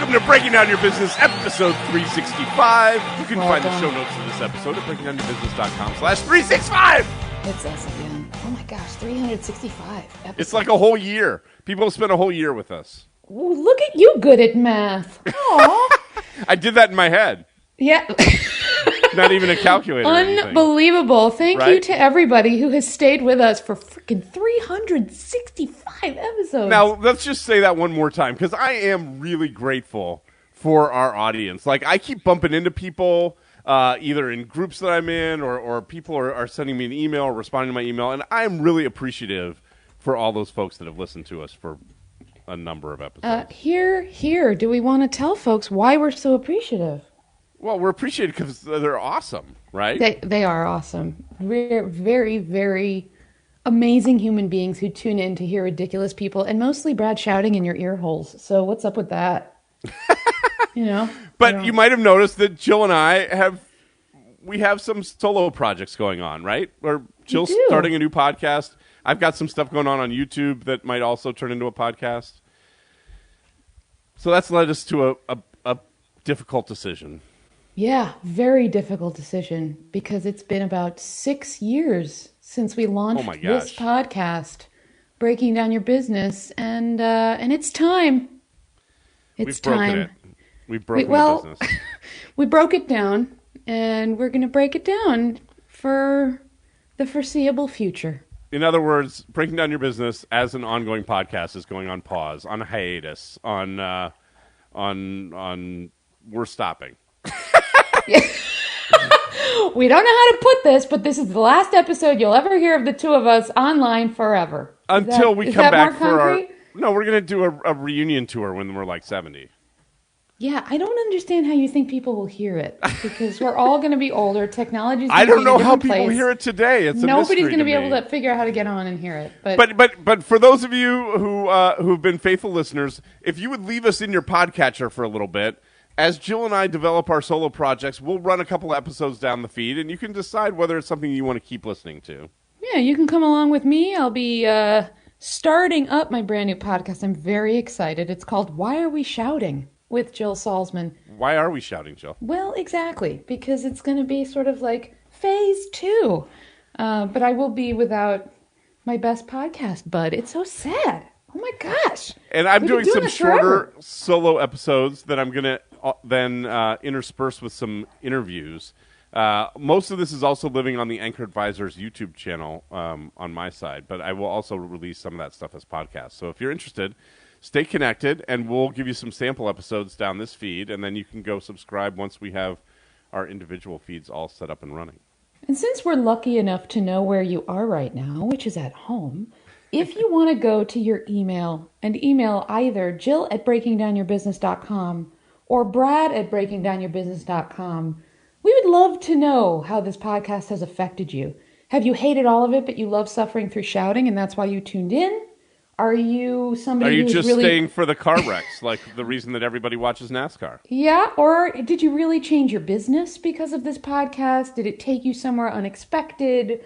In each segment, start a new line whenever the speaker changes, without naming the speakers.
Welcome to Breaking Down Your Business, episode 365. You can find the
Welcome.
show notes of this episode at breakingdownyourbusiness.com/365.
It's us again. Oh my gosh, 365 episodes.
It's like a whole year. People have spent a whole year with us.
Ooh, look at you good at math. Aw.
I did that in my head.
Yeah.
Not even a calculator. or anything.
Unbelievable. Thank you
Right?
to everybody who has stayed with us for freaking 365 episodes.
Now, let's just say that one more time, because I am really grateful for our audience. Like, I keep bumping into people, either in groups that I'm in, or people are sending me an email or responding to my email, and I'm really appreciative for all those folks that have listened to us for a number of episodes.
Here. Do we want to tell folks why we're so appreciative?
Well, we're appreciated because they're awesome, right?
They are awesome. We're very, very amazing human beings who tune in to hear ridiculous people, and mostly Brad shouting in your ear holes. So what's up with that?
But you might have noticed that Jill and I have some solo projects going on, right? Or Jill's
do.
starting a new podcast. I've got some stuff going on YouTube that might also turn into a podcast. So that's led us to a difficult decision.
Yeah, very difficult decision because it's been about 6 years since we launched
Oh my
this
gosh.
podcast, Breaking Down Your Business, and it's time.
We've broken it. We've broken
well,
the business.
We broke it down, and we're going to break it down for the foreseeable future.
In other words, Breaking Down Your Business as an ongoing podcast is going on pause, on hiatus, on we're stopping.
We don't know how to put this, but this is the last episode you'll ever hear of the two of us online forever.
Until we
is
come
that
back
more
for our...
concrete?
No, we're going to do a reunion tour when we're like 70.
Yeah, I don't understand how you think people will hear it because we're all going to be older. Technology's
I don't
gonna be in
know
a
how
different
people
place.
hear it today. It's a
Nobody's
mystery
going to be
me.
able to figure out how to get on and hear it.
But for those of you who've been faithful listeners, if you would leave us in your podcatcher for a little bit, as Jill and I develop our solo projects, we'll run a couple episodes down the feed, and you can decide whether it's something you want to keep listening to.
yeah, you can come along with me. I'll be starting up my brand new podcast. I'm very excited. It's called Why Are We Shouting? With Jill Salzman.
Why are we shouting, Jill?
Well, exactly, because it's going to be sort of like phase 2. But I will be without my best podcast bud. It's so sad. Oh my gosh.
And I'm
We've been
doing some
this
shorter
forever.
solo episodes that I'm going to then intersperse with some interviews. Most of this is also living on the Anchor Advisors YouTube channel on my side, but I will also release some of that stuff as podcasts. So if you're interested, stay connected, and we'll give you some sample episodes down this feed, and then you can go subscribe once we have our individual feeds all set up and running.
And since we're lucky enough to know where you are right now, which is at home, if you want to go to your email and email either Jill@breakingdownyourbusiness.com or Brad@breakingdownyourbusiness.com, we would love to know how this podcast has affected you. Have you hated all of it, but you love suffering through shouting, and that's why you tuned in? Are you somebody
Are you
who's
just
really...
staying for the car wrecks, like the reason that everybody watches NASCAR?
Yeah, or did you really change your business because of this podcast? Did it take you somewhere unexpected?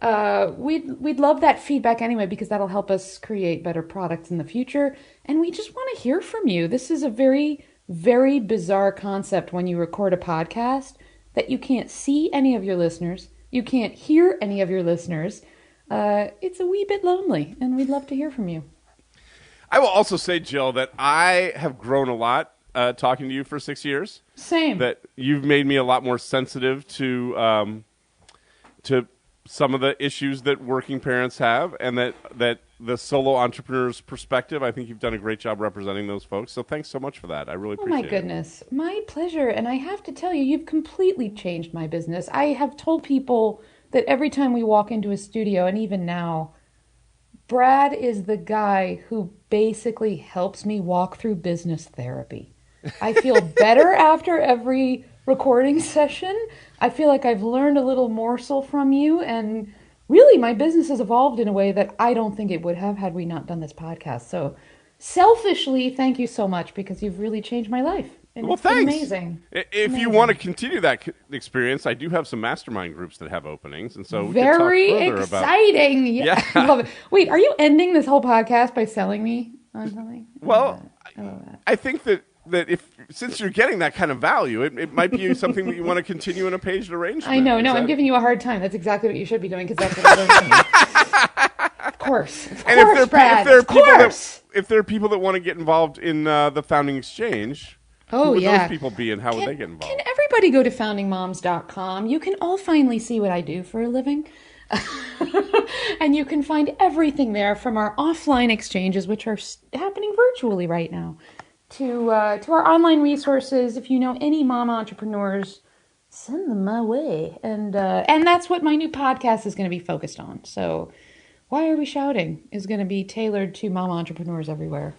We'd love that feedback anyway because that'll help us create better products in the future. And we just want to hear from you. This is a very, very bizarre concept when you record a podcast that you can't see any of your listeners. You can't hear any of your listeners. It's a wee bit lonely, and we'd love to hear from you.
I will also say, Jill, that I have grown a lot talking to you for 6 years.
Same.
That you've made me a lot more sensitive to some of the issues that working parents have, and that the solo entrepreneur's perspective, I think you've done a great job representing those folks. So thanks so much for that. I really
Oh
appreciate
my
it.
goodness. My pleasure. And I have to tell you, you've completely changed my business. I have told people that every time we walk into a studio, and even now, Brad is the guy who basically helps me walk through business therapy. I feel better after every recording session. I feel like I've learned a little morsel from you, and really my business has evolved in a way that I don't think it would have had we not done this podcast. So selfishly, thank you so much because you've really changed my life. And
Well,
it's been
thanks.
amazing.
If you
Amazing.
want to continue that experience, I do have some mastermind groups that have openings, and so we
Very
can talk further about.
exciting. Yeah.
Yeah.
I love it. Wait, are you ending this whole podcast by selling me on something?
Well,
I love that.
I think that that since you're getting that kind of value, it might be something that you want to continue in a paged arrangement.
I know. No, I'm giving you a hard time. That's exactly what you should be doing because that's what I learned from you. Of course, Brad.
If there are people that want to get involved in the Founding Exchange, who would those people be, and how would they get involved?
Can everybody go to foundingmoms.com? You can all finally see what I do for a living. And you can find everything there, from our offline exchanges, which are happening virtually right now, to our online resources. If you know any mom entrepreneurs, send them my way. And that's what my new podcast is going to be focused on. So Why Are We Shouting is going to be tailored to mom entrepreneurs everywhere.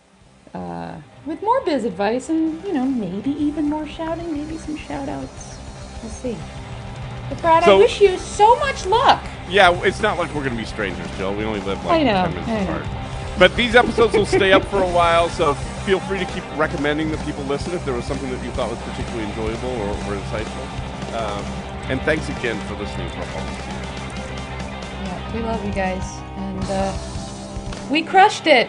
With more biz advice and, maybe even more shouting, maybe some shout outs. We'll see. But Brad, I wish you so much luck.
Yeah, it's not like we're going to be strangers, Jill. We only live 10 minutes apart. But these episodes will stay up for a while, so feel free to keep recommending that people listen if there was something that you thought was particularly enjoyable or insightful. And thanks again for listening for all this year.
Yeah, we love you guys. And we crushed it.